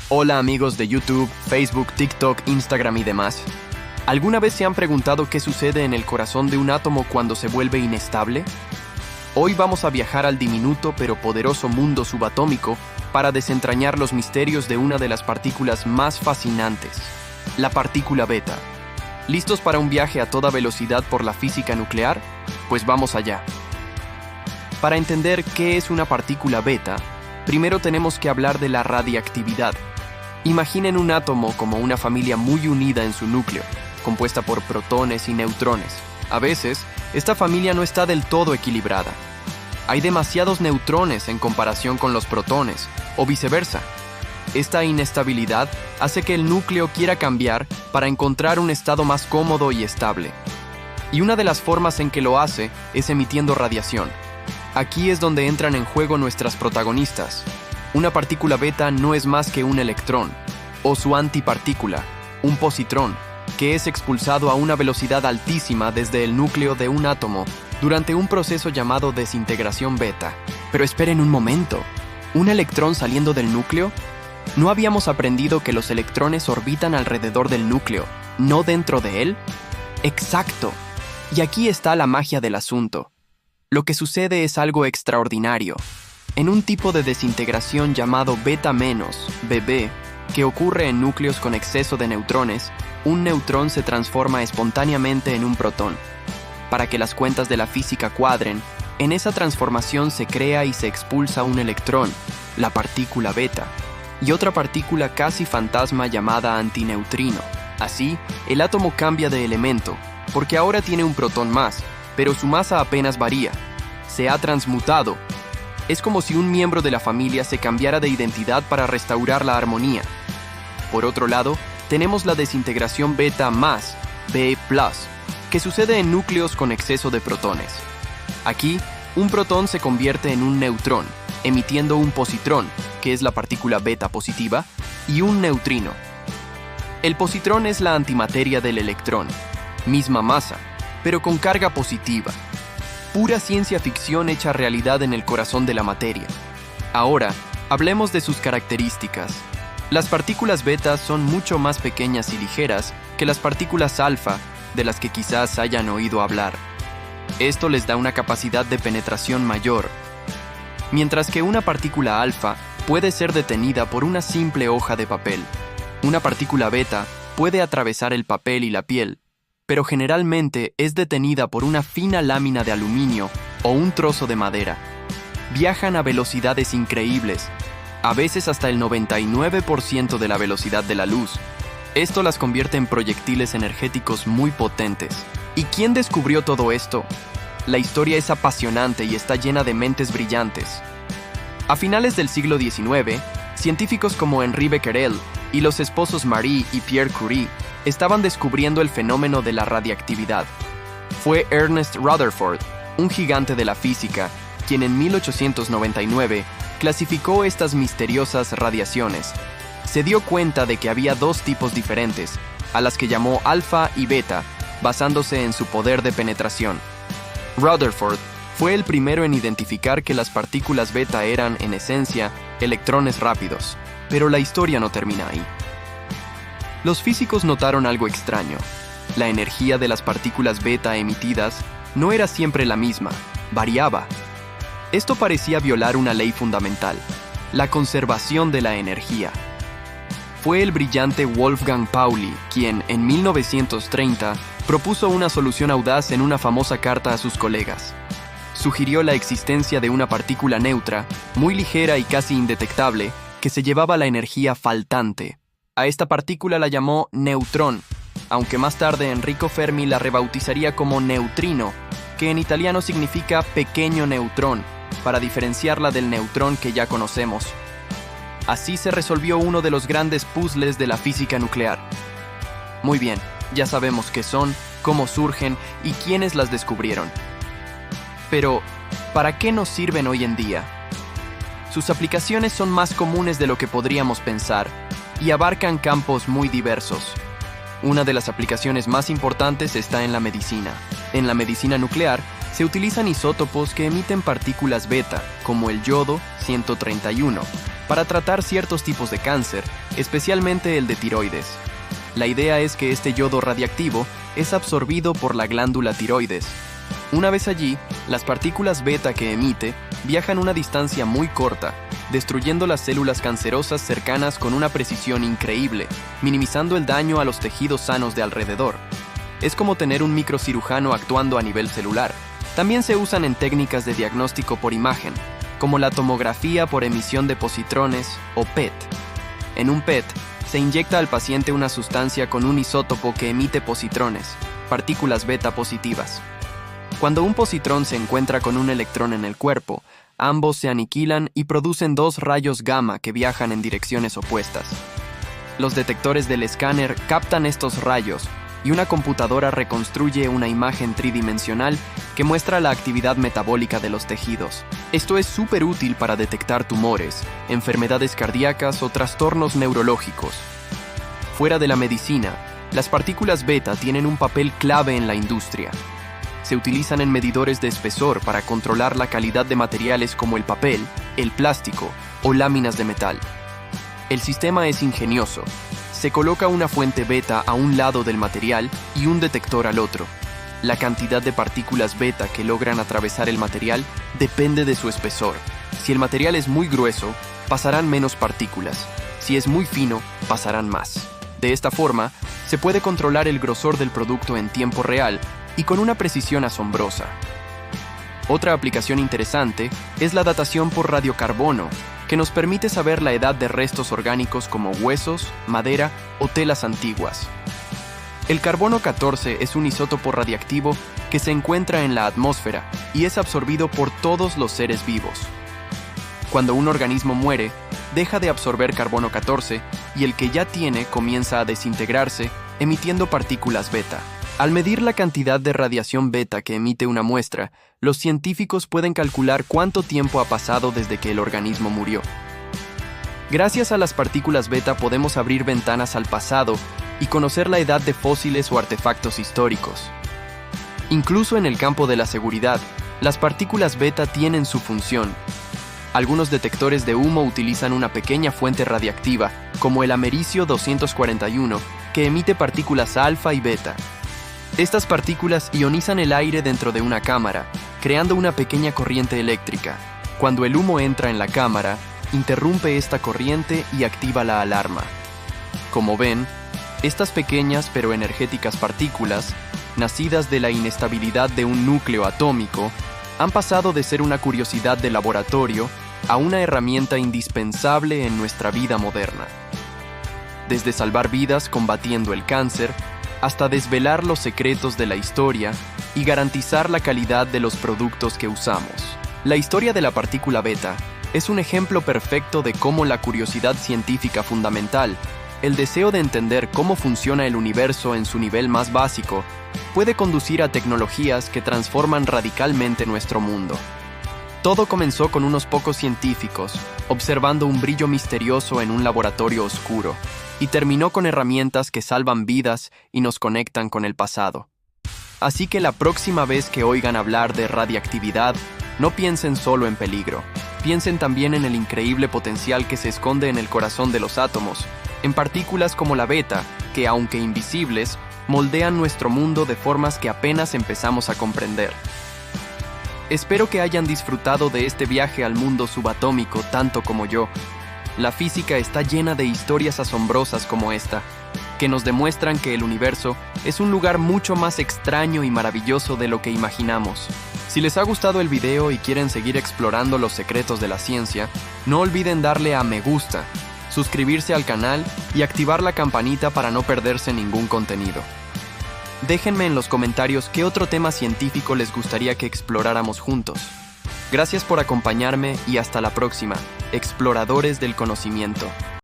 Hola amigos de YouTube, Facebook, TikTok, Instagram y demás. ¿Alguna vez se han preguntado qué sucede en el corazón de un átomo cuando se vuelve inestable? Hoy vamos a viajar al diminuto pero poderoso mundo subatómico para desentrañar los misterios de una de las partículas más fascinantes, la partícula beta. ¿Listos para un viaje a toda velocidad por la física nuclear? Pues vamos allá. Para entender qué es una partícula beta, primero tenemos que hablar de la radiactividad. Imaginen un átomo como una familia muy unida en su núcleo, compuesta por protones y neutrones. A veces, esta familia no está del todo equilibrada. Hay demasiados neutrones en comparación con los protones, o viceversa. Esta inestabilidad hace que el núcleo quiera cambiar para encontrar un estado más cómodo y estable. Y una de las formas en que lo hace es emitiendo radiación. Aquí es donde entran en juego nuestras protagonistas. Una partícula beta no es más que un electrón, o su antipartícula, un positrón, que es expulsado a una velocidad altísima desde el núcleo de un átomo durante un proceso llamado desintegración beta. Pero esperen un momento, ¿un electrón saliendo del núcleo? ¿No habíamos aprendido que los electrones orbitan alrededor del núcleo, no dentro de él? ¡Exacto! Y aquí está la magia del asunto. Lo que sucede es algo extraordinario. En un tipo de desintegración llamado beta-BB, que ocurre en núcleos con exceso de neutrones, un neutrón se transforma espontáneamente en un protón. Para que las cuentas de la física cuadren, en esa transformación se crea y se expulsa un electrón, la partícula beta, y otra partícula casi fantasma llamada antineutrino. Así, el átomo cambia de elemento, porque ahora tiene un protón más, pero su masa apenas varía. Se ha transmutado. Es como si un miembro de la familia se cambiara de identidad para restaurar la armonía. Por otro lado, tenemos la desintegración beta más, B+, que sucede en núcleos con exceso de protones. Aquí, un protón se convierte en un neutrón, emitiendo un positrón, que es la partícula beta positiva, y un neutrino. El positrón es la antimateria del electrón, misma masa, pero con carga positiva. Pura ciencia ficción hecha realidad en el corazón de la materia. Ahora, hablemos de sus características. Las partículas beta son mucho más pequeñas y ligeras que las partículas alfa, de las que quizás hayan oído hablar. Esto les da una capacidad de penetración mayor. Mientras que una partícula alfa puede ser detenida por una simple hoja de papel, una partícula beta puede atravesar el papel y la piel, pero generalmente es detenida por una fina lámina de aluminio o un trozo de madera. Viajan a velocidades increíbles, a veces hasta el 99% de la velocidad de la luz. Esto las convierte en proyectiles energéticos muy potentes. ¿Y quién descubrió todo esto? La historia es apasionante y está llena de mentes brillantes. A finales del siglo XIX, científicos como Henri Becquerel y los esposos Marie y Pierre Curie estaban descubriendo el fenómeno de la radiactividad. Fue Ernest Rutherford, un gigante de la física, quien en 1899 clasificó estas misteriosas radiaciones. Se dio cuenta de que había dos tipos diferentes, a las que llamó alfa y beta, basándose en su poder de penetración. Rutherford fue el primero en identificar que las partículas beta eran, en esencia, electrones rápidos, pero la historia no termina ahí. Los físicos notaron algo extraño. La energía de las partículas beta emitidas no era siempre la misma, variaba. Esto parecía violar una ley fundamental, la conservación de la energía. Fue el brillante Wolfgang Pauli quien, en 1930, propuso una solución audaz en una famosa carta a sus colegas. Sugirió la existencia de una partícula neutra, muy ligera y casi indetectable, que se llevaba la energía faltante. A esta partícula la llamó neutrón, aunque más tarde Enrico Fermi la rebautizaría como neutrino, que en italiano significa pequeño neutrón, para diferenciarla del neutrón que ya conocemos. Así se resolvió uno de los grandes puzzles de la física nuclear. Muy bien, ya sabemos qué son, cómo surgen y quiénes las descubrieron. Pero, ¿para qué nos sirven hoy en día? Sus aplicaciones son más comunes de lo que podríamos pensar y abarcan campos muy diversos. Una de las aplicaciones más importantes está en la medicina. En la medicina nuclear, se utilizan isótopos que emiten partículas beta, como el yodo 131, para tratar ciertos tipos de cáncer especialmente el de tiroides. La idea es que este yodo radiactivo es absorbido por la glándula tiroides. Una vez allí, las partículas beta que emite viajan una distancia muy corta, destruyendo las células cancerosas cercanas con una precisión increíble, minimizando el daño a los tejidos sanos de alrededor. Es como tener un microcirujano actuando a nivel celular. También se usan en técnicas de diagnóstico por imagen, como la tomografía por emisión de positrones o PET. En un PET, se inyecta al paciente una sustancia con un isótopo que emite positrones, partículas beta positivas. Cuando un positrón se encuentra con un electrón en el cuerpo, ambos se aniquilan y producen dos rayos gamma que viajan en direcciones opuestas. Los detectores del escáner captan estos rayos y una computadora reconstruye una imagen tridimensional que muestra la actividad metabólica de los tejidos. Esto es súper útil para detectar tumores, enfermedades cardíacas o trastornos neurológicos. Fuera de la medicina, las partículas beta tienen un papel clave en la industria. Se utilizan en medidores de espesor para controlar la calidad de materiales como el papel, el plástico o láminas de metal. El sistema es ingenioso. Se coloca una fuente beta a un lado del material y un detector al otro. La cantidad de partículas beta que logran atravesar el material depende de su espesor. Si el material es muy grueso, pasarán menos partículas. Si es muy fino, pasarán más. De esta forma, se puede controlar el grosor del producto en tiempo real y con una precisión asombrosa. Otra aplicación interesante es la datación por radiocarbono, que nos permite saber la edad de restos orgánicos como huesos, madera o telas antiguas. El carbono 14 es un isótopo radiactivo que se encuentra en la atmósfera y es absorbido por todos los seres vivos. Cuando un organismo muere, deja de absorber carbono 14 y el que ya tiene comienza a desintegrarse, emitiendo partículas beta. Al medir la cantidad de radiación beta que emite una muestra, los científicos pueden calcular cuánto tiempo ha pasado desde que el organismo murió. Gracias a las partículas beta podemos abrir ventanas al pasado y conocer la edad de fósiles o artefactos históricos. Incluso en el campo de la seguridad, las partículas beta tienen su función. Algunos detectores de humo utilizan una pequeña fuente radiactiva, como el americio 241, que emite partículas alfa y beta. Estas partículas ionizan el aire dentro de una cámara, creando una pequeña corriente eléctrica. Cuando el humo entra en la cámara, interrumpe esta corriente y activa la alarma. Como ven, estas pequeñas pero energéticas partículas, nacidas de la inestabilidad de un núcleo atómico, han pasado de ser una curiosidad de laboratorio a una herramienta indispensable en nuestra vida moderna. Desde salvar vidas combatiendo el cáncer, hasta desvelar los secretos de la historia y garantizar la calidad de los productos que usamos. La historia de la partícula beta es un ejemplo perfecto de cómo la curiosidad científica fundamental, el deseo de entender cómo funciona el universo en su nivel más básico, puede conducir a tecnologías que transforman radicalmente nuestro mundo. Todo comenzó con unos pocos científicos observando un brillo misterioso en un laboratorio oscuro, y terminó con herramientas que salvan vidas y nos conectan con el pasado. Así que la próxima vez que oigan hablar de radiactividad, no piensen solo en peligro. Piensen también en el increíble potencial que se esconde en el corazón de los átomos, en partículas como la beta, que aunque invisibles, moldean nuestro mundo de formas que apenas empezamos a comprender. Espero que hayan disfrutado de este viaje al mundo subatómico tanto como yo. La física está llena de historias asombrosas como esta, que nos demuestran que el universo es un lugar mucho más extraño y maravilloso de lo que imaginamos. Si les ha gustado el video y quieren seguir explorando los secretos de la ciencia, no olviden darle a me gusta, suscribirse al canal y activar la campanita para no perderse ningún contenido. Déjenme en los comentarios qué otro tema científico les gustaría que exploráramos juntos. Gracias por acompañarme y hasta la próxima, exploradores del conocimiento.